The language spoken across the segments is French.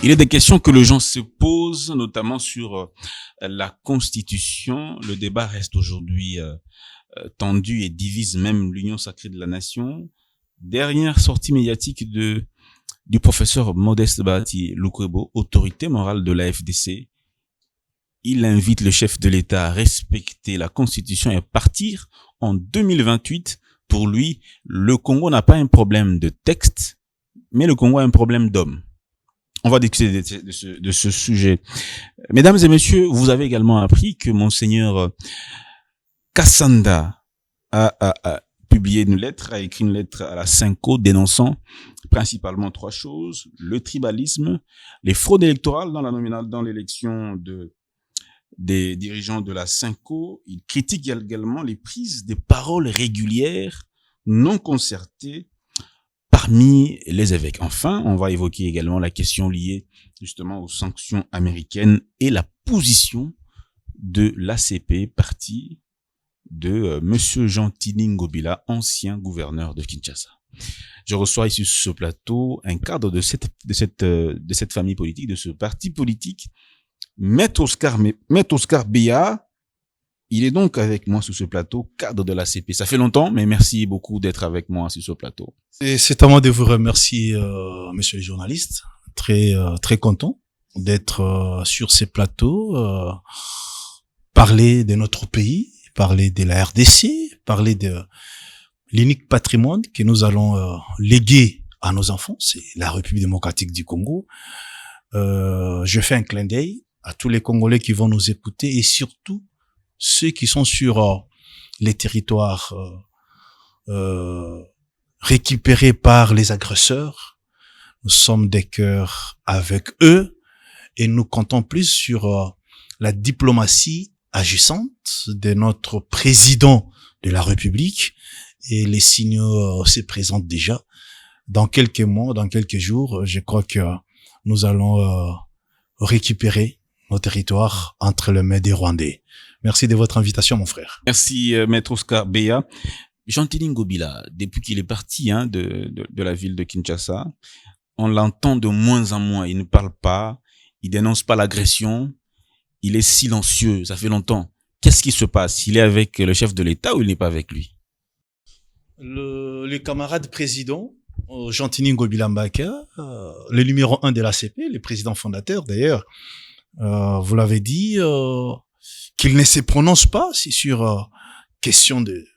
Il est des questions que les gens se posent, notamment sur la Constitution. Le débat reste aujourd'hui tendu et divise même l'Union sacrée de la nation. Dernière sortie médiatique du professeur Modeste Bahati Lukwebo, autorité morale de la FDC. Il invite le chef de l'État à respecter la Constitution et à partir en 2028. Pour lui, le Congo n'a pas un problème de texte, mais le Congo a un problème d'homme. On va discuter de ce sujet. Mesdames et messieurs, vous avez également appris que Monseigneur Kassanda a publié une lettre, a écrit une lettre à la Synco dénonçant principalement 3 choses: le tribalisme, les fraudes électorales dans l'élection des dirigeants de la Synco. Il critique également les prises de parole régulières, non concertées parmi les évêques. Enfin, on va évoquer également la question liée justement aux sanctions américaines et la position de l'ACP, parti de Monsieur Jean-Tini Ngobila, ancien gouverneur de Kinshasa. Je reçois ici sur ce plateau un cadre de cette famille politique, de ce parti politique, Maître Oscar Béa. Il est donc avec moi sur ce plateau, cadre de l'ACP. Ça fait longtemps, mais merci beaucoup d'être avec moi sur ce plateau. Et c'est à moi de vous remercier, messieurs les journalistes. Très content d'être sur ces plateaux, parler de notre pays, parler de la RDC, parler de l'unique patrimoine que nous allons léguer à nos enfants, c'est la République démocratique du Congo. Je fais un clin d'œil à tous les Congolais qui vont nous écouter et surtout ceux qui sont sur les territoires récupérés par les agresseurs. Nous sommes des cœurs avec eux et nous comptons plus sur la diplomatie agissante de notre président de la République, et les signaux se présentent déjà. Dans quelques mois, dans quelques jours, je crois que nous allons récupérer nos territoires entre les mains des Rwandais. Merci de votre invitation, mon frère. Merci, Maître Oscar Béa. Jean-Tini Ngobila, depuis qu'il est parti de la ville de Kinshasa, on l'entend de moins en moins. Il ne parle pas, il dénonce pas l'agression, il est silencieux, ça fait longtemps. Qu'est-ce qui se passe? Il est avec le chef de l'État ou il n'est pas avec lui? Le camarade président, Jean-Tini Ngobila Mbaka, le numéro 1 de l'ACP, le président fondateur d'ailleurs, vous l'avez dit, qu'il ne se prononce pas sur question de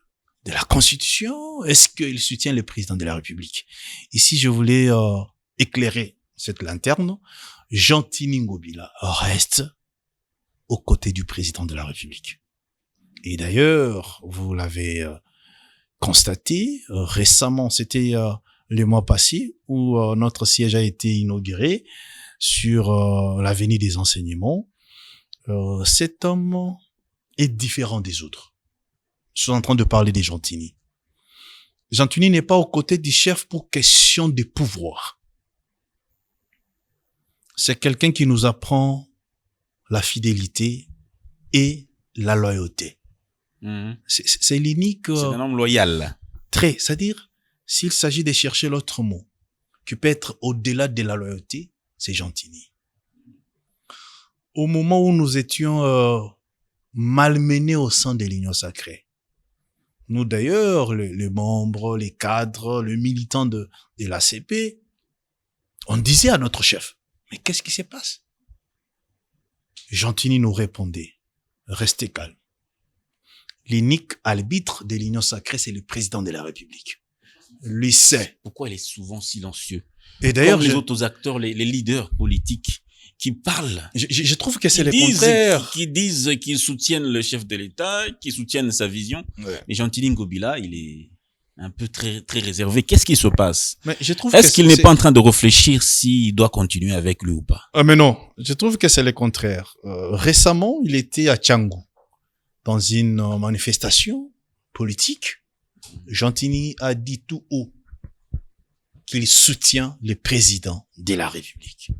la Constitution. Est-ce qu'il soutient le président de la République? Ici, je voulais éclairer cette lanterne. Jean-Tini Ngobila reste aux côtés du président de la République. Et d'ailleurs, vous l'avez constaté récemment, c'était le mois passé où notre siège a été inauguré sur l'avenue des enseignements. Cet homme est différent des autres. Je suis en train de parler de Jean-Tini. Jean-Tini n'est pas aux côtés du chef pour question de pouvoir. C'est quelqu'un qui nous apprend la fidélité et la loyauté. C'est l'unique... C'est un homme loyal. C'est-à-dire, s'il s'agit de chercher l'autre mot, qui peut être au-delà de la loyauté, c'est Jean-Tini. Au moment où nous étions malmenés au sein de l'Union sacrée, nous d'ailleurs, les membres, les cadres, les militants de l'ACP, on disait à notre chef, mais qu'est-ce qui se passe? Jean-Tini nous répondait, restez calme. L'unique arbitre de l'Union sacrée, c'est le président de la République. Lui sait. Pourquoi il est souvent silencieux? Et d'ailleurs, comme les autres acteurs, les leaders politiques qui parlent. Je trouve que c'est le contraire. Qui disent qu'ils soutiennent le chef de l'État, qui soutiennent sa vision. Ouais. Mais Jean-Tini Ngobila, il est un peu très réservé. Qu'est-ce qui se passe? Est-ce qu'il n'est pas en train de réfléchir s'il doit continuer avec lui ou pas? Mais non, je trouve que c'est le contraire. Récemment, il était à Tchangou, dans une manifestation politique. Jean-Tini a dit tout haut qu'il soutient le président de la République.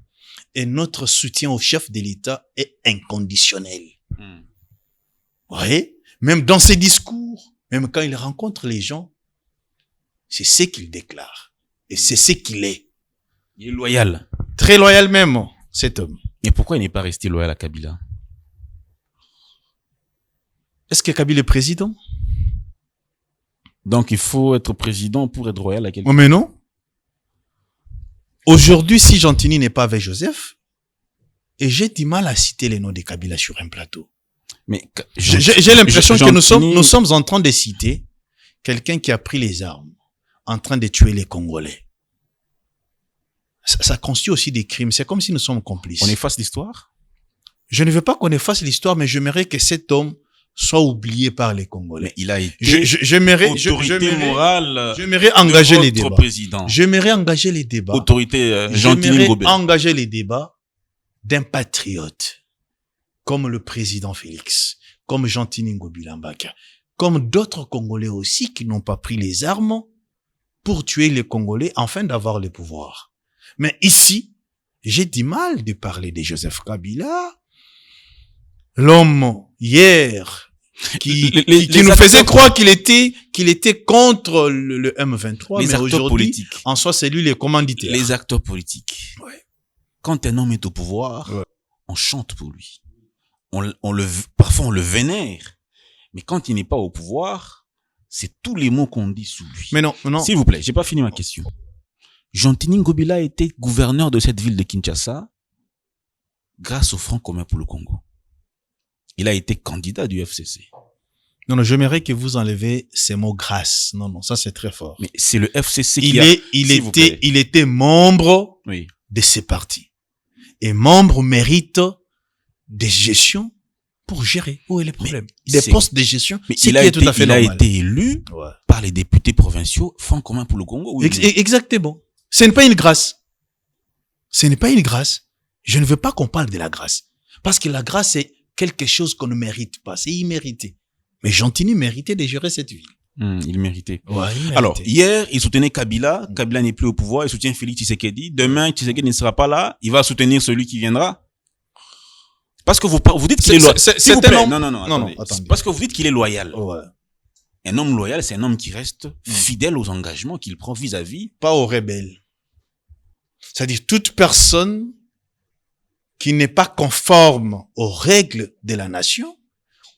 Et notre soutien au chef de l'État est inconditionnel. Vous voyez? Même dans ses discours, même quand il rencontre les gens, c'est ce qu'il déclare. Et c'est ce qu'il est. Il est loyal. Très loyal même. cet homme. Et pourquoi il n'est pas resté loyal à Kabila? Est-ce que Kabila est président? Donc, il faut être président pour être royal à quelqu'un. Mais non. Aujourd'hui, si Gentini n'est pas avec Joseph, et j'ai du mal à citer les noms de Kabila sur un plateau. Mais j'ai l'impression que nous sommes en train de citer quelqu'un qui a pris les armes, en train de tuer les Congolais. Ça constitue aussi des crimes. C'est comme si nous sommes complices. On efface l'histoire? Je ne veux pas qu'on efface l'histoire, mais j'aimerais que cet homme soit oublié par les Congolais. Mais il a été autorité morale. J'aimerais engager les débats. Président. J'aimerais engager les débats. Autorité Gentini Ngobila. Engager les débats d'un patriote comme le président Félix, comme Gentini Ngobila Mbaka, comme d'autres Congolais aussi qui n'ont pas pris les armes pour tuer les Congolais afin d'avoir le pouvoir. Mais ici, j'ai du mal de parler de Joseph Kabila, l'homme hier qui nous faisait croire qu'il était contre le M23, mais aujourd'hui, en soi, c'est lui le commanditaire. Les acteurs politiques. Ouais. Quand un homme est au pouvoir, on chante pour lui. Parfois on le vénère. Mais quand il n'est pas au pouvoir, c'est tous les mots qu'on dit sous lui. Mais non. S'il vous plaît, j'ai pas fini ma question. Gentini Ngobila était gouverneur de cette ville de Kinshasa grâce au Front commun pour le Congo. Il a été candidat du FCC. Non, j'aimerais que vous enlevez ces mots grâce. Non, ça c'est très fort. Mais c'est le FCC il était membre de ces partis. Et membre mérite des gestions pour gérer. Où est le problème? Des postes de gestion, il a été élu par les députés provinciaux Front commun pour le Congo. Oui, exactement. Ce n'est pas une grâce. Ce n'est pas une grâce. Je ne veux pas qu'on parle de la grâce. Parce que la grâce, c'est quelque chose qu'on ne mérite pas. C'est immérité. Mais Gentini méritait de gérer cette ville. Il méritait. Alors, hier, il soutenait Kabila. Kabila n'est plus au pouvoir. Il soutient Félix Tshisekedi. Demain, Tshisekedi ne sera pas là. Il va soutenir celui qui viendra. Parce que vous dites qu'il est loyal. Non, attendez. Parce que vous dites qu'il est loyal. Ouais. Un homme loyal, c'est un homme qui reste fidèle aux engagements qu'il prend vis-à-vis. Pas aux rebelles. C'est-à-dire toute personne qui n'est pas conforme aux règles de la nation,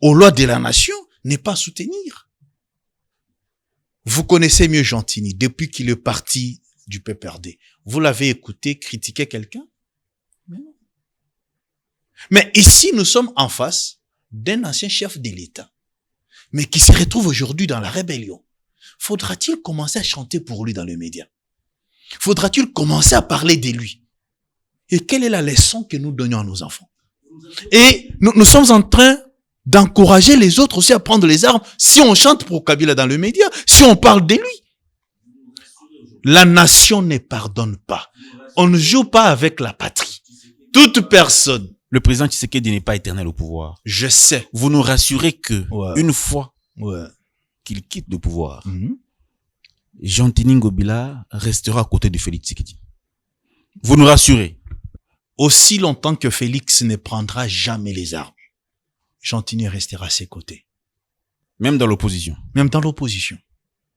aux lois de la nation, n'est pas à soutenir. Vous connaissez mieux Gentini depuis qu'il est parti du PPRD. Vous l'avez écouté critiquer quelqu'un? Mais non. Mais ici, nous sommes en face d'un ancien chef de l'État, mais qui se retrouve aujourd'hui dans la rébellion. Faudra-t-il commencer à chanter pour lui dans les médias? Faudra-t-il commencer à parler de lui? Et quelle est la leçon que nous donnons à nos enfants? Et nous sommes en train d'encourager les autres aussi à prendre les armes si on chante pour Kabila dans les médias, si on parle de lui. La nation ne pardonne pas. On ne joue pas avec la patrie. Toute personne. Le président Tshisekedi n'est pas éternel au pouvoir. Je sais. Vous nous rassurez que une fois qu'il quitte le pouvoir, Gentini Ngobila restera à côté de Félix Tshisekedi. Vous nous rassurez. Aussi longtemps que Félix ne prendra jamais les armes, Gentini restera à ses côtés. Même dans l'opposition. Même dans l'opposition.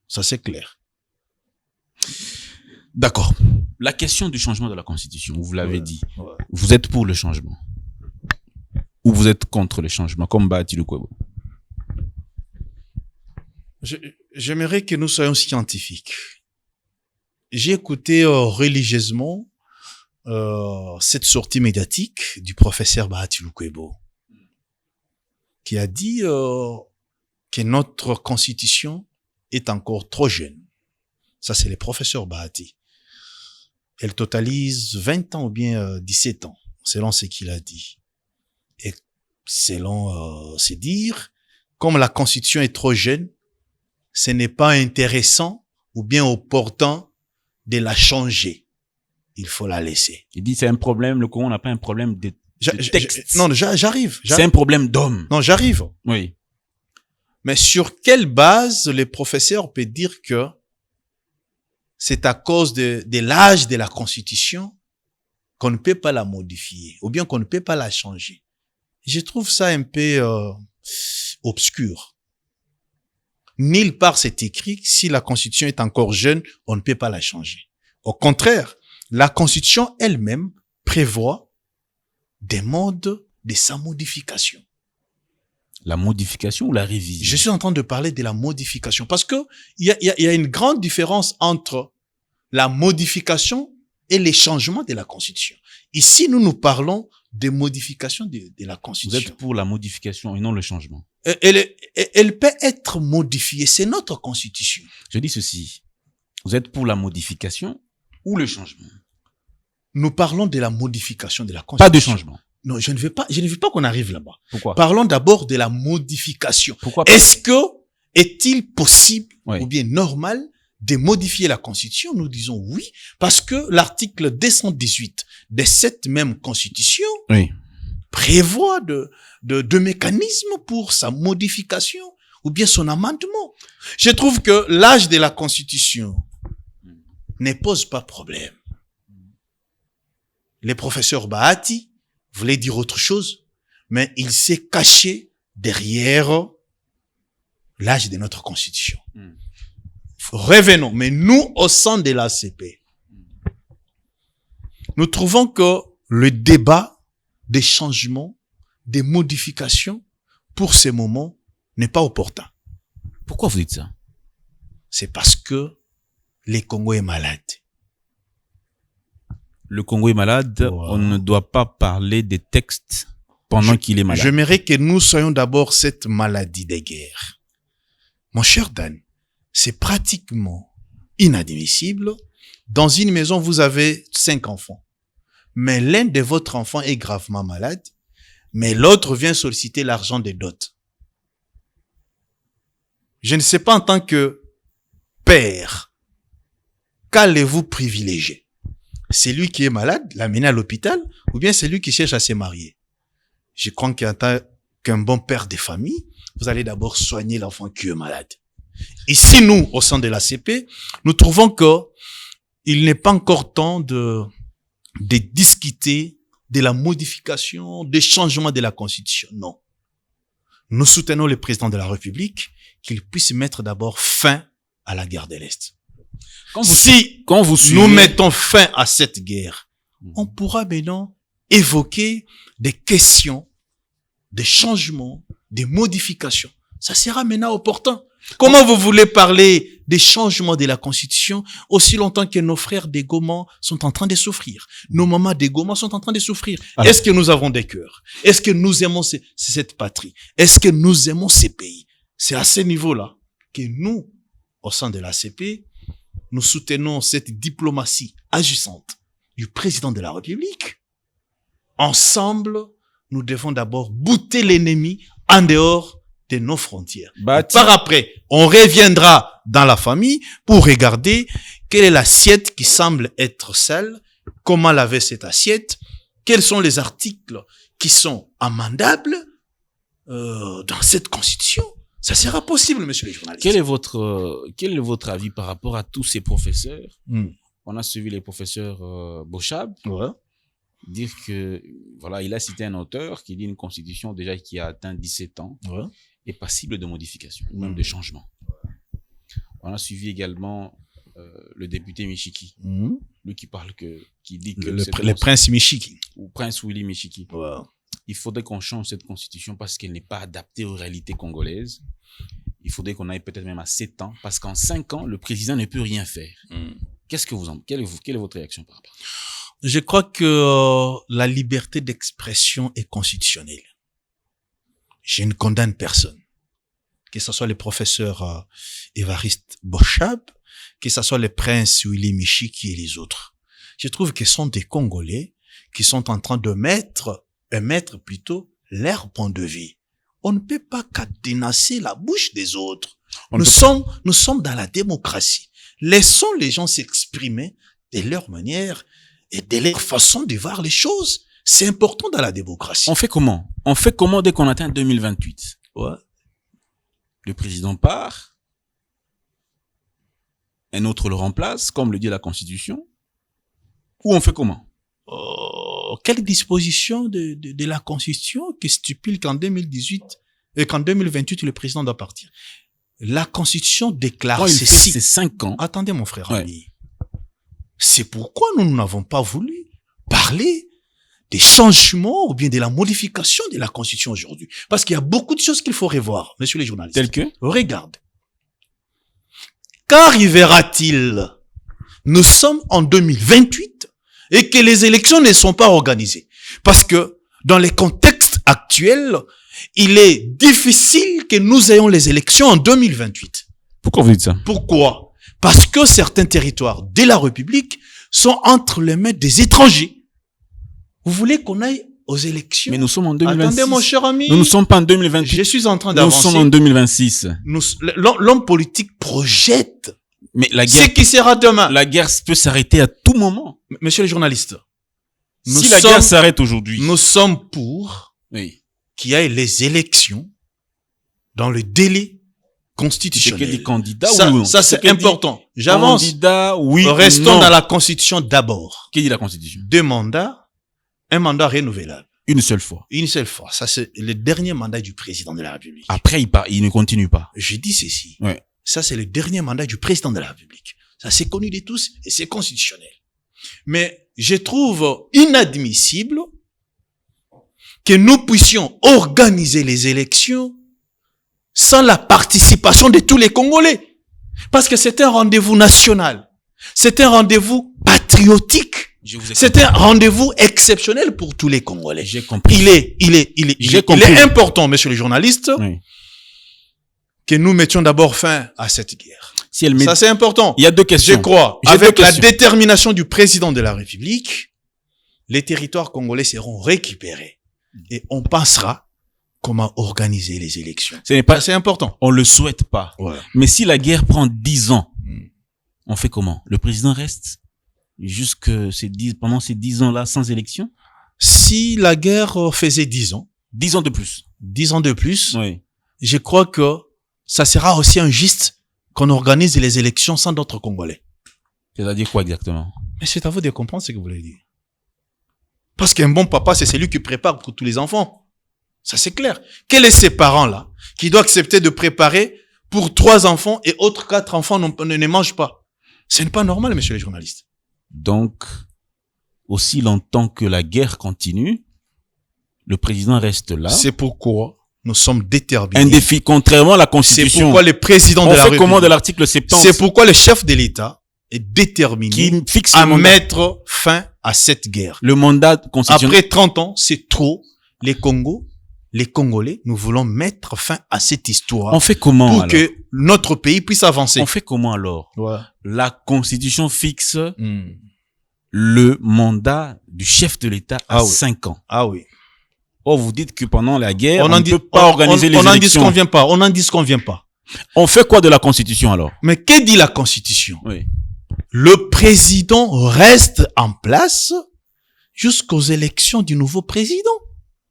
Ça, c'est clair. D'accord. La question du changement de la Constitution, vous l'avez dit. Vous êtes pour le changement. Ou vous êtes contre le changement, comme Bahati Lukwebo? J'aimerais que nous soyons scientifiques. J'ai écouté religieusement cette sortie médiatique du professeur Bahati Lukwebo, qui a dit que notre constitution est encore trop jeune. Ça, c'est le professeur Bahati. Elle totalise 20 ans ou bien 17 ans, selon ce qu'il a dit. Et selon ses dires, comme la constitution est trop jeune, ce n'est pas intéressant ou bien opportun de la changer. Il faut la laisser. Il dit c'est un problème, le Congo n'a pas un problème de texte. Non, j'arrive. C'est un problème d'homme. Non, j'arrive. Oui. Mais sur quelle base le professeur peut dire que c'est à cause de l'âge de la Constitution qu'on ne peut pas la modifier ou bien qu'on ne peut pas la changer? Je trouve ça un peu obscur. Nulle part c'est écrit que si la Constitution est encore jeune, on ne peut pas la changer. Au contraire, la Constitution elle-même prévoit des modes de sa modification. La modification ou la révision? Je suis en train de parler de la modification parce que il y a une grande différence entre la modification et les changements de la Constitution. Ici, nous parlons de modification de la Vous Constitution. êtes pour la modification et non le changement. Elle peut être modifiée. C'est notre Constitution. Je dis ceci. Vous êtes pour la modification ou le changement? Nous parlons de la modification de la Constitution. Pas de changement. Non, je ne veux pas qu'on arrive là-bas. Pourquoi? Parlons d'abord de la modification. Pourquoi? Est-il possible Oui. ou bien normal de modifier la Constitution? Nous disons oui, parce que l'article 218 de cette même Constitution Oui. prévoit de mécanismes pour sa modification ou bien son amendement. Je trouve que l'âge de la Constitution ne pose pas problème. Le professeur Bahati voulait dire autre chose, mais il s'est caché derrière l'âge de notre Constitution. Revenons, mais nous, au sein de l'ACP, nous trouvons que le débat des changements, des modifications, pour ces moments, n'est pas opportun. Pourquoi vous dites ça? C'est parce que le Congo est malade. Le Congo est malade. Wow. On ne doit pas parler des textes pendant qu'il est malade. J'aimerais que nous soyons d'abord cette maladie des guerres. Mon cher Dan, c'est pratiquement inadmissible. Dans une maison, vous avez 5 enfants. Mais l'un de votre enfants est gravement malade, mais l'autre vient solliciter l'argent des dots. Je ne sais pas en tant que père, qu'allez-vous privilégier? C'est lui qui est malade, l'amener à l'hôpital, ou bien c'est lui qui cherche à se marier? Je crois qu'en tant qu'un bon père de famille, vous allez d'abord soigner l'enfant qui est malade. Ici, nous, au sein de l'ACP, nous trouvons que il n'est pas encore temps de discuter de la modification, des changements de la Constitution. Non. Nous soutenons le président de la République qu'il puisse mettre d'abord fin à la guerre de l'Est. Quand vous suivez, nous mettons fin à cette guerre, on pourra maintenant évoquer des questions, des changements, des modifications. Ça sera maintenant opportun. Comment vous voulez parler des changements de la Constitution aussi longtemps que nos frères des Goma sont en train de souffrir? Nos mamans des Goma sont en train de souffrir. Alors, est-ce que nous avons des cœurs? Est-ce que nous aimons cette patrie? Est-ce que nous aimons ces pays? C'est à ce niveau-là que nous, au sein de l'ACP, nous soutenons cette diplomatie agissante du président de la République. Ensemble, nous devons d'abord bouter l'ennemi en dehors de nos frontières. Par après, on reviendra dans la famille pour regarder quelle est l'assiette qui semble être celle, comment laver cette assiette, quels sont les articles qui sont amendables dans cette constitution. Ça sera possible, monsieur le journaliste. Quel est votre avis par rapport à tous ces professeurs? On a suivi les professeurs Bochab. Ouais. Dire que, voilà, il a cité un auteur qui dit une constitution déjà qui a atteint 17 ans est passible de modification, même de changement. On a suivi également le député Michiki, lui qui dit que le prince Michiki. Ou prince Willy Michiki. Ouais. Il faudrait qu'on change cette constitution parce qu'elle n'est pas adaptée aux réalités congolaises. Il faudrait qu'on aille peut-être même à 7 ans, parce qu'en 5 ans, le président ne peut rien faire. Qu'est-ce que quelle est votre réaction par rapport à ça? Je crois que la liberté d'expression est constitutionnelle. Je ne condamne personne. Que ce soit le professeur Évariste Bochab, que ce soit le prince Willy Michiki et les autres. Je trouve que ce sont des Congolais qui sont en train de mettre plutôt leur point de vue. On ne peut pas cadenasser la bouche des autres. Nous sommes dans la démocratie. Laissons les gens s'exprimer de leur manière et de leur façon de voir les choses. C'est important dans la démocratie. On fait comment dès qu'on atteint 2028? Ouais. Le président part, un autre le remplace, comme le dit la Constitution, ou on fait comment? Quelle disposition de la Constitution qui stipule qu'en 2018 et qu'en 2028 le président doit partir? La Constitution déclare ceci. C'est 5 ans. Attendez mon frère ami. C'est pourquoi nous n'avons pas voulu parler des changements ou bien de la modification de la Constitution aujourd'hui. Parce qu'il y a beaucoup de choses qu'il faut revoir, messieurs les journalistes. Tel que? Regarde. Qu'arrivera-t-il? Nous sommes en 2028 et que les élections ne sont pas organisées. Parce que dans les contextes actuels, il est difficile que nous ayons les élections en 2028. Pourquoi vous dites ça? Pourquoi? Parce que certains territoires de la République sont entre les mains des étrangers. Vous voulez qu'on aille aux élections? Mais nous sommes en 2026. Attendez, mon cher ami. Nous ne sommes pas en 2028. Je suis en train Nous d'avancer. sommes en 2026. L'homme politique projette Mais la ce guerre, qui sera demain. la guerre peut s'arrêter à tout moment. Monsieur les journalistes, Si la guerre s'arrête aujourd'hui. nous sommes pour Oui. qu'il y ait les élections dans le délai C'est que constitutionnel. des candidats Ça, ou non? ça c'est que des important. J'avance. Candidats, oui. ou Restons non. dans la Constitution d'abord. Qui dit la Constitution? 2 mandats, un mandat renouvelable. Une seule fois. Une seule fois. Ça, c'est le dernier mandat du président de la République. Après, il ne continue pas. Je dis ceci. Ouais. Ça, c'est le dernier mandat du président de la République. Ça, c'est connu de tous et c'est constitutionnel. Mais je trouve inadmissible que nous puissions organiser les élections sans la participation de tous les Congolais. Parce que c'est un rendez-vous national. C'est un rendez-vous patriotique. Je vous ai C'est un rendez-vous exceptionnel pour tous les Congolais. J'ai compris. Il est important, messieurs les journalistes, Oui. que nous mettions d'abord fin à cette guerre. Si elle met... Ça, c'est important. Il y a deux questions. Je crois, J'ai avec deux la questions. détermination du président de la République, les territoires congolais seront récupérés. Et on pensera comment organiser les élections. Ce n'est pas, Ça, c'est important. on le souhaite pas. Ouais. Mais si la guerre prend 10 ans, Hmm. on fait comment? Le président reste pendant ces 10 ans-là sans élection? Si la guerre faisait 10 ans, 10 ans de plus. 10 ans de plus, Oui. je crois que ça sera aussi injuste qu'on organise les élections sans d'autres Congolais. C'est-à-dire quoi exactement? Mais c'est à vous de comprendre ce que vous voulez dire. Parce qu'un bon papa, c'est celui qui prépare pour tous les enfants. Ça, c'est clair. Quels sont ces parents-là qui doivent accepter de préparer pour 3 enfants et autres 4 enfants ne mangent pas? Ce n'est pas normal, messieurs les journalistes. Donc, aussi longtemps que la guerre continue, le président reste là. C'est pourquoi nous sommes déterminés. Contrairement à la C'est Constitution. pourquoi le président On de la fait République, comment de l'article 70 c'est pourquoi le chef de l'État est déterminé qui fixe à le mandat. mettre fin à cette guerre. Le mandat constitutionnel. Après 30 ans, c'est trop. Les Congolais, nous voulons mettre fin à cette histoire On fait comment pour alors? que notre pays puisse avancer. On fait comment alors? Ouais. La Constitution fixe Hmm. le mandat du chef de l'État à Ah oui. 5 ans. Ah oui. Or, vous dites que pendant la guerre, on en ne dit- peut pas organiser les on en dit ce élections. qu'on vient pas. On en dit ce qu'on vient pas. On fait quoi de la Constitution alors? Mais que dit la Constitution? Oui. Le président reste en place jusqu'aux élections du nouveau président.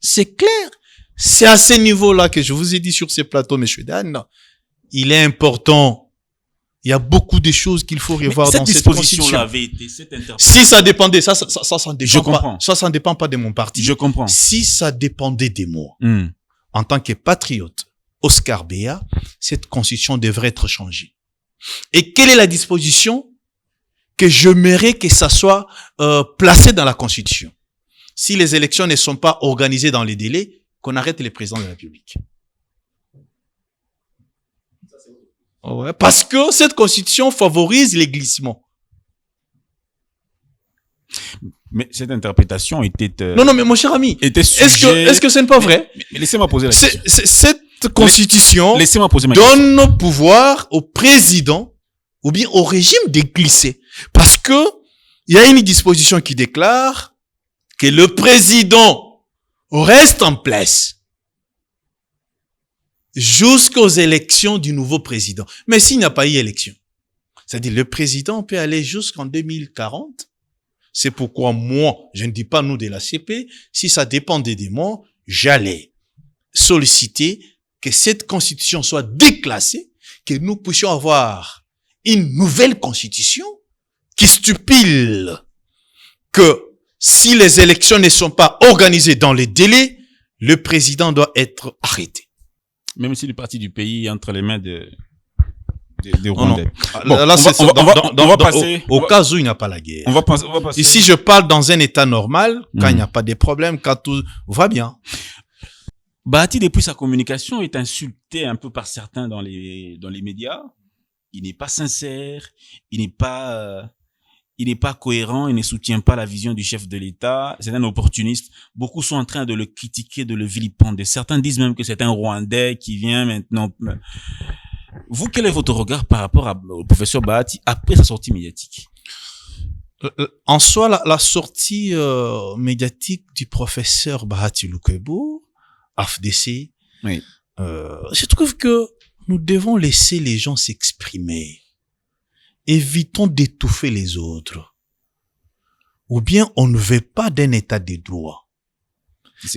C'est clair. C'est à ce niveau-là que je vous ai dit sur ces plateaux, messieurs Dan. Il est important. Il y a beaucoup de choses qu'il faut revoir cette dans cette disposition-là constitution. avait été, cette interprétation. Si ça dépendait, ça ne Je dépend pas. comprends. Ça ne dépend pas de mon parti. Je comprends. Si ça dépendait de moi, Hmm. en tant que patriote, Oscar Béa, cette constitution devrait être changée. Et quelle est la disposition que j'aimerais que ça soit placé dans la constitution? Si les élections ne sont pas organisées dans les délais, qu'on arrête les présidents de la République. Ouais, parce que cette constitution favorise les glissements. Mais cette interprétation était, Non, mais mon cher ami, était est-ce que ce n'est pas vrai? Mais laissez-moi poser la question. Cette constitution Laissez-moi poser ma question. donne pouvoir au président ou bien au régime de glisser. Parce que il y a une disposition qui déclare que le président reste en place jusqu'aux élections du nouveau président. Mais s'il n'y a pas eu élection, c'est-à-dire le président peut aller jusqu'en 2040. C'est pourquoi moi, je ne dis pas nous de la CP, si ça dépendait de moi, j'allais solliciter que cette constitution soit déclassée, que nous puissions avoir une nouvelle constitution qui stipule que si les élections ne sont pas organisées dans les délais, le président doit être arrêté. Même si le parti du pays est entre les mains des Rwandais. Bon, là, c'est ça. On va passer. Au cas où il n'y a pas la guerre. On va passer. Ici, je parle dans un état normal, quand il n'y a pas de problème, quand tout va bien. Bahati, depuis sa communication, est insulté un peu par certains dans les médias. Il n'est pas sincère, il n'est pas cohérent, il ne soutient pas la vision du chef de l'État. C'est un opportuniste. Beaucoup sont en train de le critiquer, de le vilipender. Certains disent même que c'est un Rwandais qui vient maintenant. Vous, quel est votre regard par rapport au professeur Bahati après sa sortie médiatique? En soi, la sortie médiatique du professeur Bahati Lukwebo, AFDC, oui. Je trouve que nous devons laisser les gens s'exprimer. Évitons d'étouffer les autres. Ou bien on ne veut pas d'un état de droit.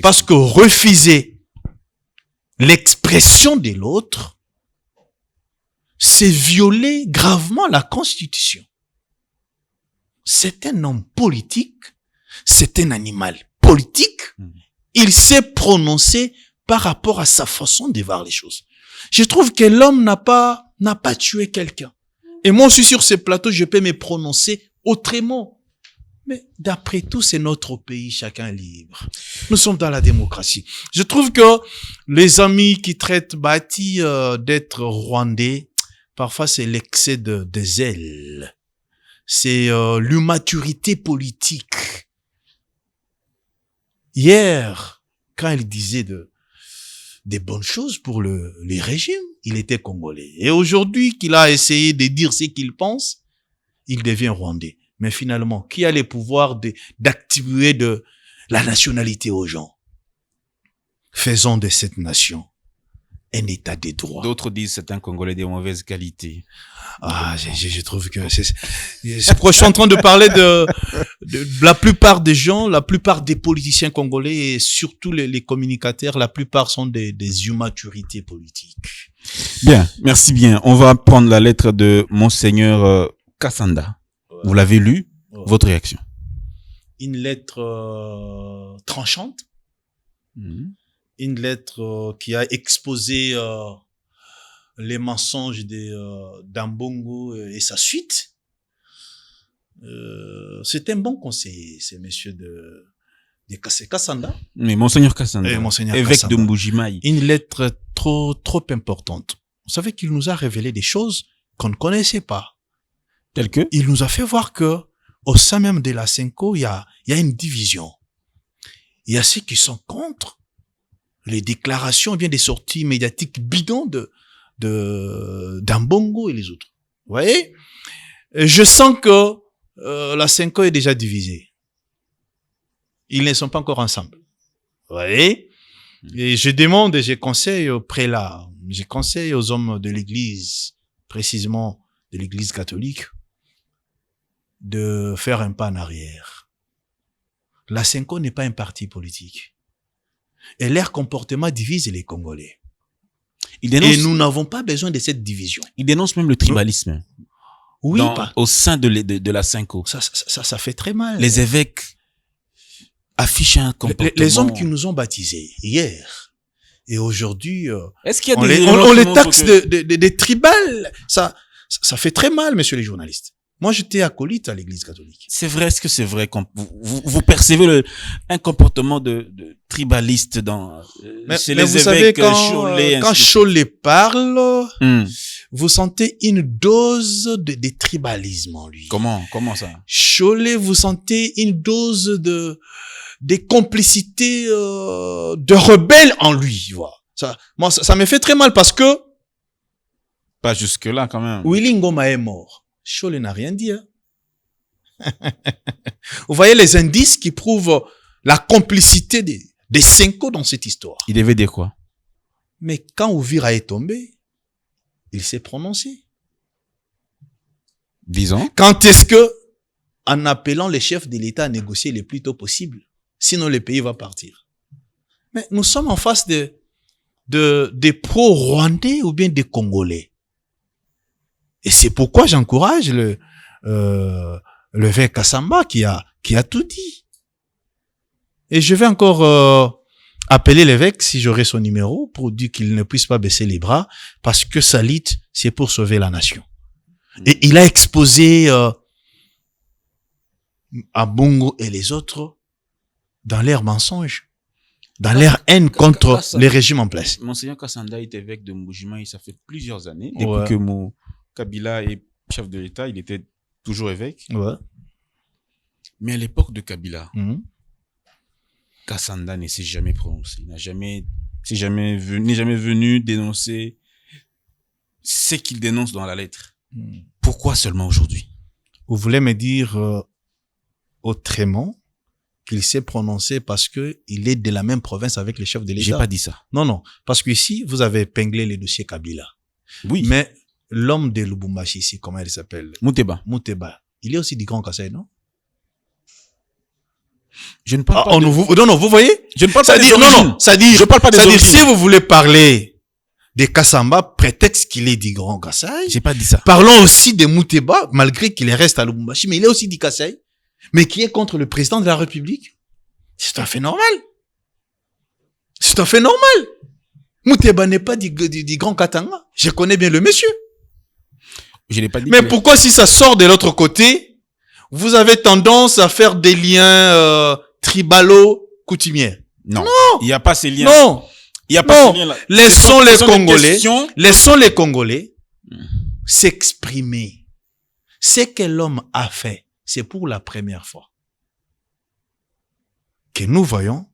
Parce que refuser l'expression de l'autre, c'est violer gravement la Constitution. C'est un homme politique, c'est un animal politique. Il s'est prononcé par rapport à sa façon de voir les choses. Je trouve que l'homme n'a pas tué quelqu'un. Et moi aussi sur ces plateaux, je peux me prononcer autrement. Mais d'après tout, c'est notre pays, chacun est libre. Nous sommes dans la démocratie. Je trouve que les amis qui traitent Bahati d'être rwandais, parfois c'est l'excès de zèle. C'est l'immaturité politique. Hier, quand il disait des bonnes choses pour les régimes, il était congolais. Et aujourd'hui qu'il a essayé de dire ce qu'il pense, il devient rwandais. Mais finalement, qui a les pouvoirs d'activer de la nationalité aux gens? Faisons de cette nation un état de droit. D'autres disent c'est un Congolais de mauvaise qualité. Ah, je trouve que c'est pourquoi je suis en train de parler de la plupart des gens, la plupart des politiciens congolais et surtout les communicateurs, la plupart sont des immaturités politiques. Bien, merci bien. On va prendre la lettre de Monseigneur Kassanda. Ouais. Vous l'avez lu? Ouais. Votre réaction? Une lettre tranchante. Une lettre qui a exposé les mensonges d'Ambongo et sa suite. C'est un bon conseiller, c'est monsieur de Kassanda. Mais Monseigneur Kassanda, évêque Kassanda. de Mbujimayi. Une lettre trop importante. Vous savez qu'il nous a révélé des choses qu'on ne connaissait pas. Tel que? Il nous a fait voir que au sein même de la Senko, il y a une division. Il y a ceux qui sont contre les déclarations, bien des sorties médiatiques bidons d'Ambongo et les autres. Vous voyez? Je sens que la Senko est déjà divisée. Ils ne sont pas encore ensemble. Vous voyez? Et je demande et je conseille aux prélats, je conseille aux hommes de l'église, précisément de l'église catholique, de faire un pas en arrière. La Senko n'est pas un parti politique. Et leur comportement divise les Congolais. Et nous n'avons pas besoin de cette division. Il dénonce même le tribalisme. Oui, au sein de la Senko. Ça fait très mal. Les évêques affichent un comportement. Les hommes qui nous ont baptisés hier et aujourd'hui, est-ce qu'il y a on les taxe des tribales. Ça fait très mal, messieurs les journalistes. Moi, j'étais acolyte à l'église catholique. C'est vrai, est-ce que c'est vrai quand vous percevez un comportement de tribaliste chez les vous évêques savez, quand Cholet parle, vous sentez une dose de tribalisme en lui. Comment ça? Cholet, vous sentez une dose de complicité, de rebelle en lui, voilà. Ça me fait très mal parce que pas jusque là, quand même. Willy Ngoma est mort. Cholet n'a rien dit. Hein. Vous voyez les indices qui prouvent la complicité des Senko dans cette histoire. Il devait dire quoi? Mais quand Ouvira est tombé, il s'est prononcé. Disons. Quand est-ce que, en appelant les chefs de l'État à négocier le plus tôt possible, sinon le pays va partir. Mais nous sommes en face des pro-rwandais ou bien des Congolais. Et c'est pourquoi j'encourage le Vert Kassamba qui a tout dit. Et je vais encore appeler l'évêque, si j'aurais son numéro, pour dire qu'il ne puisse pas baisser les bras, parce que Salit, c'est pour sauver la nation. Et il a exposé à Bongo et les autres dans leur mensonge, dans leur haine contre les régimes en place. Monseigneur Kassanda est évêque de Mbujima, ça fait plusieurs années. Depuis que Kabila est chef de l'État, il était toujours évêque. Ouais. Mais à l'époque de Kabila, Kassanda ne s'est jamais prononcé, n'est jamais venu dénoncer ce qu'il dénonce dans la lettre. Pourquoi seulement aujourd'hui? Vous voulez me dire autrement qu'il s'est prononcé parce que il est de la même province avec les chefs de l'État? J'ai pas dit ça. Non, parce que ici vous avez épinglé les dossiers Kabila. Oui. Mais l'homme de Lubumbashi ici, comment il s'appelle? Mouteba. Il est aussi du Grand Kassai, non? Je ne parle pas non, vous voyez? Je ne parle pas des origines. Non, je parle pas des origines. Si vous voulez parler de Kassamba, prétexte qu'il est du Grand Kassai. J'ai pas dit ça. Parlons aussi de Mouteba, malgré qu'il reste à Lubumbashi, mais il est aussi du Kassai, mais qui est contre le président de la République. C'est tout à fait normal. C'est tout à fait normal. Mouteba n'est pas du Grand Katanga. Je connais bien le monsieur. Je l'ai pas dit. Mais pourquoi si ça sort de l'autre côté, vous avez tendance à faire des liens tribalo-coutumiers? Non. Il n'y a pas ces liens. Non. Il n'y a pas ces liens là. Laissons les Congolais s'exprimer. Ce que l'homme a fait, c'est pour la première fois que nous voyons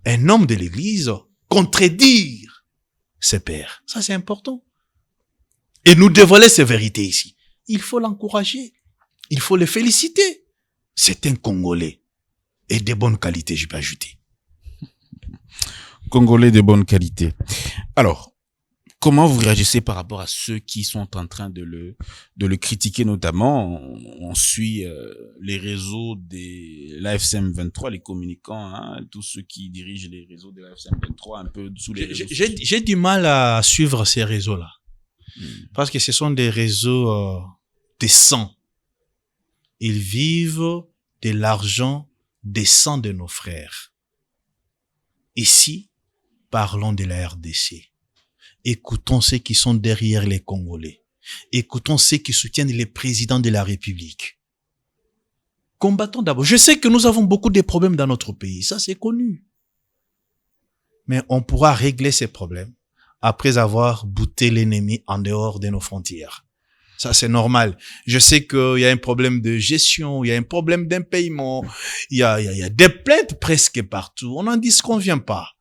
un homme de l'Église contredire ses pairs. Ça, c'est important. Et nous dévoiler ces vérités ici. Il faut l'encourager. Il faut le féliciter. C'est un Congolais. Et de bonne qualité, je peux ajouter. Congolais de bonne qualité. Alors, comment vous réagissez par rapport à ceux qui sont en train de le critiquer, notamment? On suit les réseaux de l'AFCM 23, les communicants, tous ceux qui dirigent les réseaux de l'AFCM 23, un peu sous les réseaux. J'ai du mal à suivre ces réseaux-là. Parce que ce sont des réseaux de sang. Ils vivent de l'argent des sangs de nos frères. Ici, parlons de la RDC. Écoutons ceux qui sont derrière les Congolais. Écoutons ceux qui soutiennent les présidents de la République. Combattons d'abord. Je sais que nous avons beaucoup de problèmes dans notre pays. Ça, c'est connu. Mais on pourra régler ces problèmes après avoir bouté l'ennemi en dehors de nos frontières. Ça, c'est normal. Je sais qu'il y a un problème de gestion, il y a un problème d'impayement, il y a des plaintes presque partout. On n'en disconvient pas.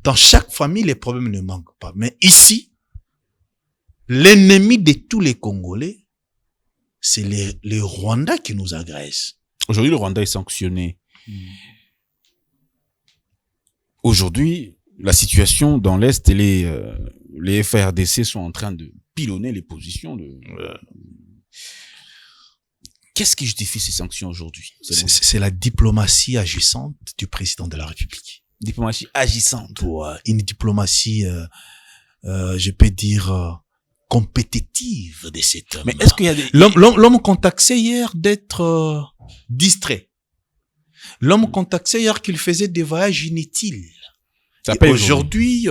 Dans chaque famille, les problèmes ne manquent pas. Mais ici, l'ennemi de tous les Congolais, c'est les Rwandais qui nous agressent. Aujourd'hui, le Rwanda est sanctionné. Aujourd'hui, la situation dans l'Est, les FARDC sont en train de pilonner les positions de... Qu'est-ce qui justifie ces sanctions aujourd'hui? C'est la diplomatie agissante du président de la République. Diplomatie agissante. Ouais, une diplomatie, je peux dire, compétitive de cet homme. Mais est-ce qu'il y a des... L'homme qu'on taxait hier d'être distrait. L'homme qu'on taxait hier qu'il faisait des voyages inutiles. Aujourd'hui,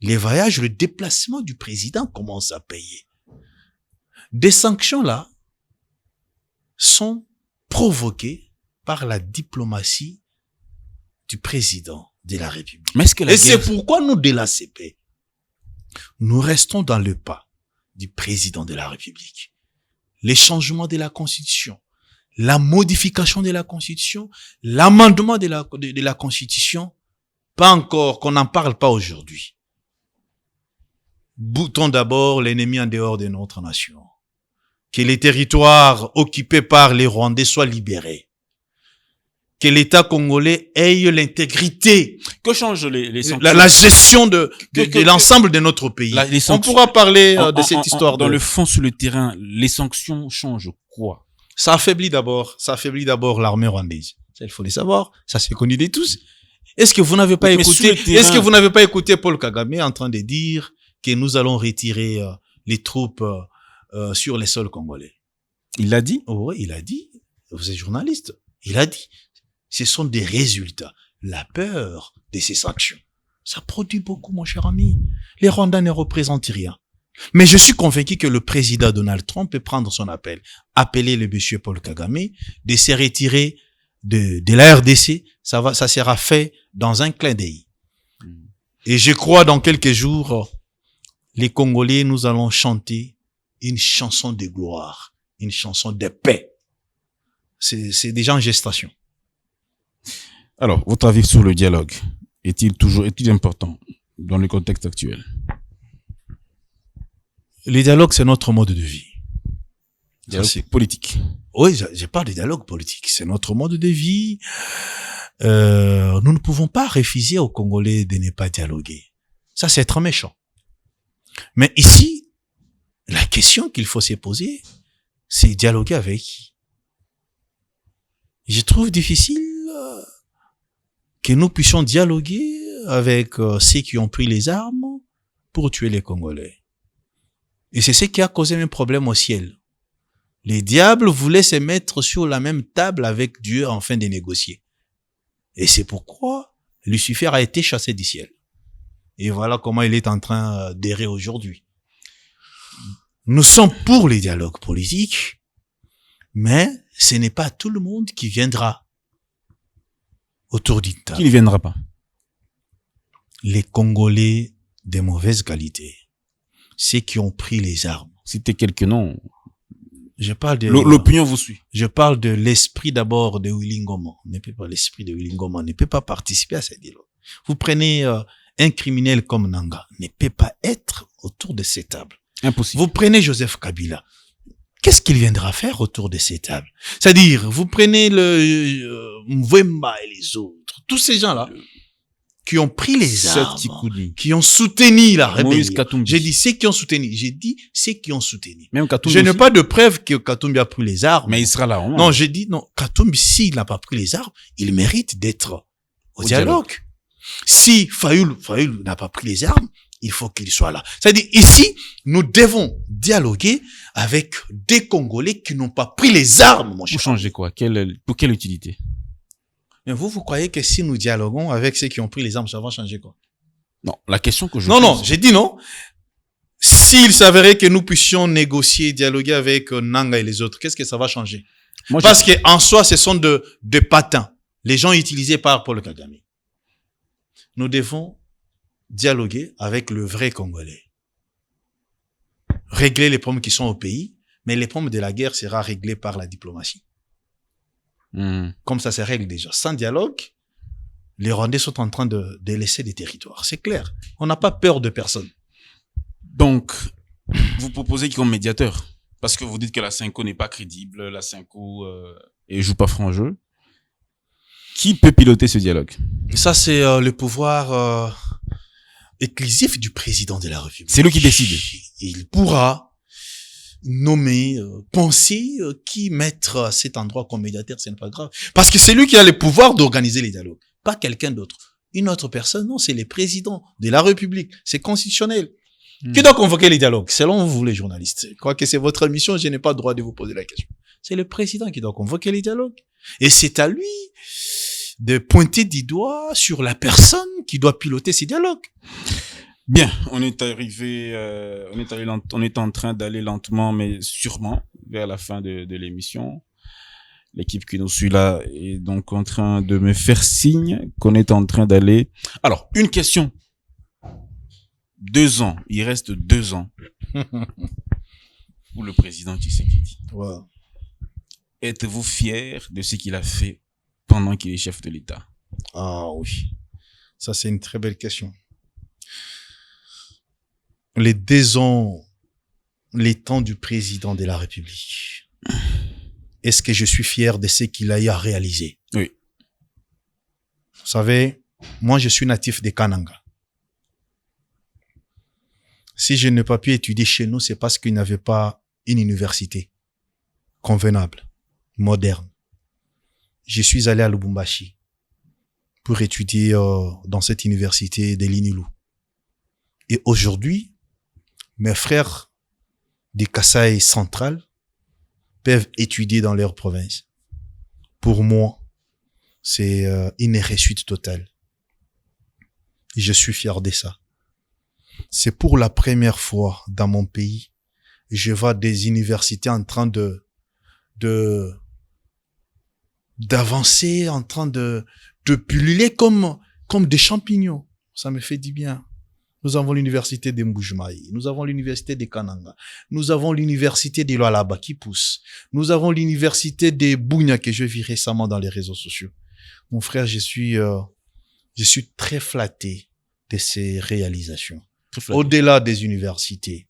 les voyages, le déplacement du président commence à payer. Des sanctions là sont provoquées par la diplomatie du président de la République. Mais est-ce que c'est pourquoi nous, de l'ACP, nous restons dans le pas du président de la République. Les changements de la Constitution, la modification de la Constitution, l'amendement de la Constitution, pas encore, qu'on n'en parle pas aujourd'hui. Boutons d'abord l'ennemi en dehors de notre nation. Que les territoires occupés par les Rwandais soient libérés. Que l'État congolais ait l'intégrité. Que changent les sanctions? La gestion de l'ensemble de notre pays. On pourra parler de cette histoire. Dans le fond, sur le terrain, les sanctions changent quoi? Ça affaiblit d'abord l'armée rwandaise. Ça, il faut le savoir. Ça, c'est connu de tous. Est-ce que vous n'avez pas écouté Paul Kagame en train de dire que nous allons retirer les troupes sur les sols congolais? Il l'a dit? Oui, il a dit. Vous êtes journaliste. Il a dit. Ce sont des résultats. La peur de ces sanctions. Ça produit beaucoup, mon cher ami. Les Rwandais ne représentent rien. Mais je suis convaincu que le président Donald Trump peut prendre son appel, appeler le monsieur Paul Kagame, de se retirer de la RDC. Ça sera fait dans un clin d'œil. Et je crois dans quelques jours, les Congolais, nous allons chanter une chanson de gloire, une chanson de paix. C'est déjà en gestation. Alors, votre avis sur le dialogue est-il important dans le contexte actuel? Le dialogue, c'est notre mode de vie. Dialogue politique. Oui, je parle de dialogue politique. C'est notre mode de vie. Nous ne pouvons pas refuser aux Congolais de ne pas dialoguer. Ça, c'est être méchant. Mais ici, la question qu'il faut se poser, c'est dialoguer avec qui? Je trouve difficile que nous puissions dialoguer avec ceux qui ont pris les armes pour tuer les Congolais. Et c'est ce qui a causé un problème au ciel. Les diables voulaient se mettre sur la même table avec Dieu afin de négocier. Et c'est pourquoi Lucifer a été chassé du ciel. Et voilà comment il est en train d'errer aujourd'hui. Nous sommes pour les dialogues politiques, mais ce n'est pas tout le monde qui viendra autour d'une table. Qui ne viendra pas? Les Congolais de mauvaise qualité. Ceux qui ont pris les armes. Citez quelques noms. Je parle de l'opinion vous suit. Je parle de l'esprit d'abord de Willy Ngoma. L'esprit de Willy Ngoma ne peut pas participer à ce dialogue. Vous prenez un criminel comme Nanga, ne peut pas être autour de ces tables. Impossible. Vous prenez Joseph Kabila. Qu'est-ce qu'il viendra faire autour de ces tables? C'est-à-dire, vous prenez le Mwemba et les autres, tous ces gens-là qui ont pris les armes, qui ont soutenu la rébellion. J'ai dit ceux qui ont soutenu. J'ai dit ceux qui ont soutenu. Même Katumbi. Je n'ai pas de preuve que Katumbi a pris les armes. Mais il sera là. Non, j'ai dit non. Katumbi, s'il n'a pas pris les armes, il mérite d'être au dialogue. Si Fayoul n'a pas pris les armes, il faut qu'il soit là. C'est-à-dire, ici, nous devons dialoguer avec des Congolais qui n'ont pas pris les armes, mon cher. Pour changer quoi? Pour quelle utilité? Mais vous croyez que si nous dialoguons avec ceux qui ont pris les armes, ça va changer quoi? Non, la question que je Non, j'ai dit non. S'il s'avérait que nous puissions négocier, dialoguer avec Nanga et les autres, qu'est-ce que ça va changer? Parce que en soi, ce sont de patins. Les gens utilisés par Paul Kagame. Nous devons dialoguer avec le vrai Congolais. Régler les problèmes qui sont au pays, mais les problèmes de la guerre sera réglés par la diplomatie. Comme ça se règle déjà. Sans dialogue, les Rwandais sont en train de laisser des territoires. C'est clair. On n'a pas peur de personne. Donc, vous proposez qui comme médiateur? Parce que vous dites que la Cinco n'est pas crédible, la Cinco et joue pas franc jeu. Qui peut piloter ce dialogue? Ça, c'est le pouvoir exclusif du président de la République. C'est lui qui décide. Il pourra nommer, penser qui mettre à cet endroit comme médiateur, ce n'est pas grave. Parce que c'est lui qui a le pouvoir d'organiser les dialogues, pas quelqu'un d'autre. Une autre personne, non, c'est le président de la République. C'est constitutionnel. Qui doit convoquer les dialogues? Selon vous, les journalistes. Je crois que c'est votre mission, je n'ai pas le droit de vous poser la question. C'est le président qui doit convoquer les dialogues. Et c'est à lui de pointer du doigt sur la personne qui doit piloter ces dialogues. Bien, on est en train d'aller lentement, mais sûrement vers la fin de l'émission. L'équipe qui nous suit là est donc en train de me faire signe qu'on est en train d'aller. Alors, une question. 2 ans. Il reste 2 ans. Pour le président Tshisekedi. Wow. Êtes-vous fier de ce qu'il a fait pendant qu'il est chef de l'État? Ah oui. Ça, c'est une très belle question. Les 2 ans, les temps du président de la République. Est-ce que je suis fier de ce qu'il a réalisé? Oui. Vous savez, moi, je suis natif de Kananga. Si je n'ai pas pu étudier chez nous, c'est parce qu'il n'y avait pas une université convenable, moderne. Je suis allé à Lubumbashi pour étudier dans cette université de l'Inilou. Et aujourd'hui, mes frères des Kasaï central peuvent étudier dans leur province. Pour moi, c'est une réussite totale. Et je suis fier de ça. C'est pour la première fois dans mon pays, je vois des universités en train d'avancer, en train de pulluler comme des champignons. Ça me fait du bien. Nous avons l'université de Mbujimayi, nous avons l'université de Kananga, nous avons l'université de Lualaba qui pousse, nous avons l'université de Bunia que je vis récemment dans les réseaux sociaux. Mon frère, je suis très flatté de ces réalisations. Au-delà des universités,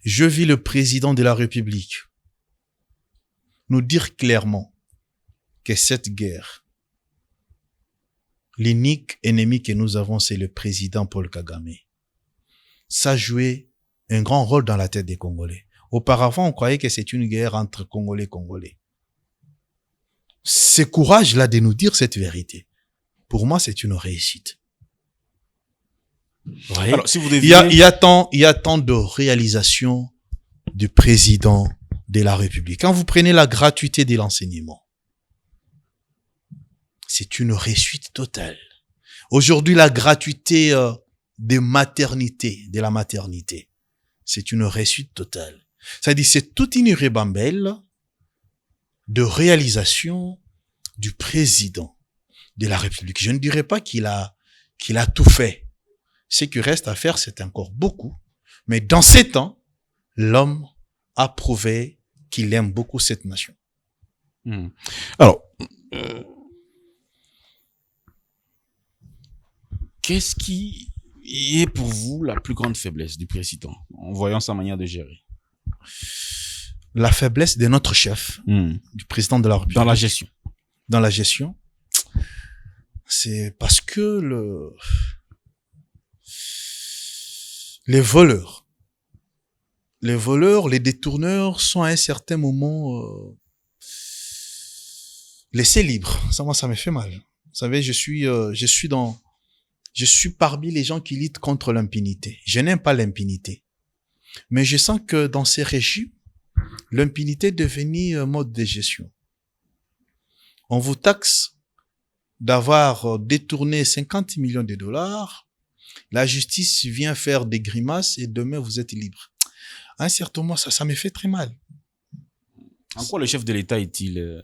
je vis le président de la République nous dire clairement que cette guerre, l'unique ennemi que nous avons, c'est le président Paul Kagame. Ça a joué un grand rôle dans la tête des Congolais. Auparavant, on croyait que c'est une guerre entre Congolais et Congolais. Ce courage-là de nous dire cette vérité, pour moi, c'est une réussite. Ouais. Alors, si vous deviez... il y a tant de réalisations du président de la République. Quand vous prenez la gratuité de l'enseignement, c'est une réussite totale. Aujourd'hui, la gratuité de la maternité, c'est une réussite totale. C'est-à-dire, c'est toute une ribambelle de réalisation du président de la République. Je ne dirais pas qu'il a tout fait. Ce qui reste à faire, c'est encore beaucoup. Mais dans ces temps, l'homme a prouvé qu'il aime beaucoup cette nation. Alors, qu'est-ce qui est pour vous la plus grande faiblesse du président en voyant sa manière de gérer? La faiblesse de notre chef, du président de la République. Dans la gestion. Dans la gestion, c'est parce que les voleurs, les détourneurs sont à un certain moment laissés libres. Ça, moi, ça me fait mal. Vous savez, je suis parmi les gens qui luttent contre l'impunité. Je n'aime pas l'impunité. Mais je sens que dans ces régimes, l'impunité est devenue un mode de gestion. On vous taxe d'avoir détourné 50 millions de dollars. La justice vient faire des grimaces et demain vous êtes libre. À un certain moment, ça me fait très mal. En quoi le chef de l'État est-il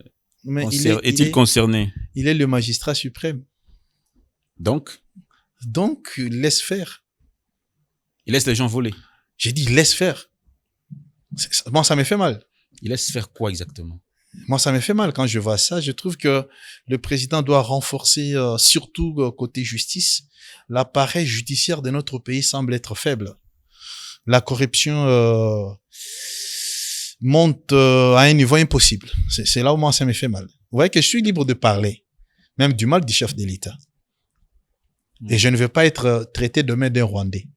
concerné? Il est le magistrat suprême. Donc, laisse faire. Il laisse les gens voler. J'ai dit laisse faire. Moi, ça me fait mal. Il laisse faire quoi exactement? Moi, ça me fait mal quand je vois ça. Je trouve que le président doit renforcer, surtout côté justice. L'appareil judiciaire de notre pays semble être faible. La corruption monte à un niveau impossible. C'est là où moi, ça me fait mal. Vous voyez que je suis libre de parler, même du mal du chef de l'État. Et je ne veux pas être traité demain d'un Rwandais.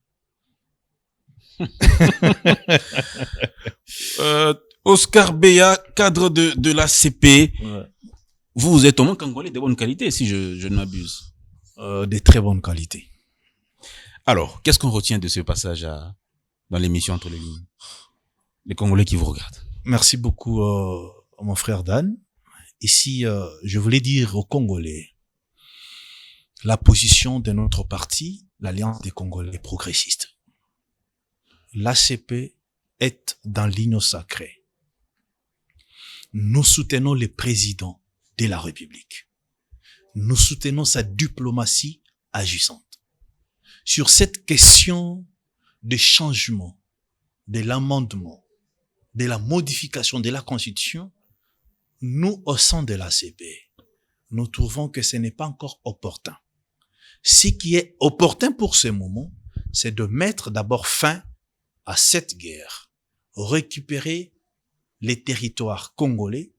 Oscar Beya, cadre de l'ACP. Ouais. Vous êtes au moins congolais de bonne qualité, si je ne m'abuse. De très bonne qualité. Alors, qu'est-ce qu'on retient de ce passage dans l'émission Entre les lignes? Les Congolais qui vous regardent. Merci beaucoup, mon frère Dan. Ici, je voulais dire aux Congolais la position de notre parti, l'Alliance des Congolais progressistes. L'ACP est dans l'îlot sacré. Nous soutenons le président de la République. Nous soutenons sa diplomatie agissante. Sur cette question de changement, de l'amendement, de la modification de la Constitution, nous, au sein de l'ACP, nous trouvons que ce n'est pas encore opportun. Ce qui est opportun pour ce moment, c'est de mettre d'abord fin à cette guerre, récupérer les territoires congolais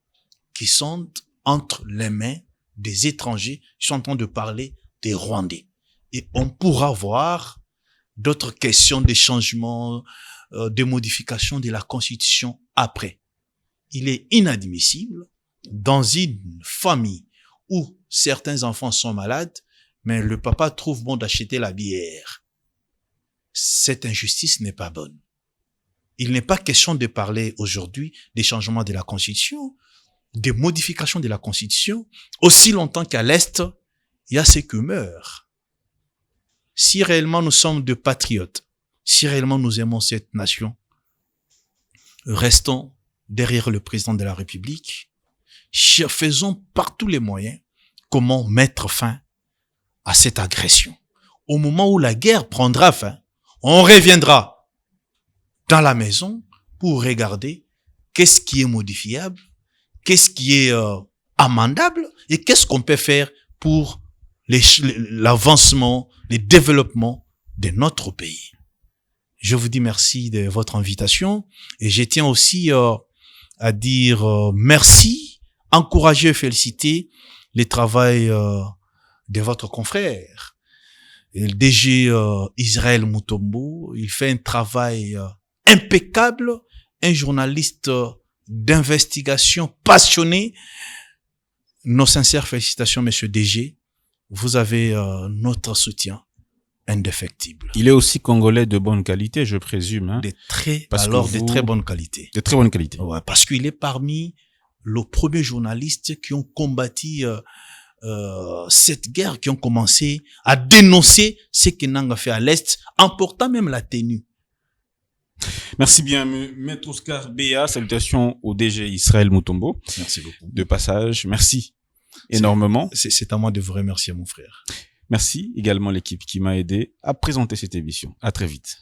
qui sont entre les mains des étrangers qui sont en train de parler des Rwandais. Et on pourra voir d'autres questions de changement, de modification de la Constitution après. Il est inadmissible dans une famille où certains enfants sont malades, mais le papa trouve bon d'acheter la bière. Cette injustice n'est pas bonne. Il n'est pas question de parler aujourd'hui des changements de la Constitution, des modifications de la Constitution, aussi longtemps qu'à l'Est, il y a ceux qui meurent. si réellement nous sommes de patriotes, si réellement nous aimons cette nation, restons derrière le président de la République, faisons par tous les moyens comment mettre fin à cette agression. Au moment où la guerre prendra fin, on reviendra dans la maison pour regarder qu'est-ce qui est modifiable, qu'est-ce qui est amendable et qu'est-ce qu'on peut faire pour l'avancement, le développement de notre pays. Je vous dis merci de votre invitation et je tiens aussi à dire merci, encourager et féliciter le travail de votre confrère. Et le DG Israël Mutombo, il fait un travail impeccable, un journaliste d'investigation passionné. Nos sincères félicitations, monsieur DG. Vous avez notre soutien indéfectible. Il est aussi congolais de bonne qualité, je présume. Hein? De très bonne qualité. De très bonne qualité. Ouais, parce qu'il est parmi les premiers journalistes qui ont combattu cette guerre, qui ont commencé à dénoncer ce que Nang a fait à l'Est, en portant même la tenue. Merci bien, Maître Oscar Béa. Salutations au DG Israël Mutombo. Merci beaucoup. De passage, merci énormément. C'est à moi de vous remercier, mon frère. Merci également l'équipe qui m'a aidé à présenter cette émission. À très vite.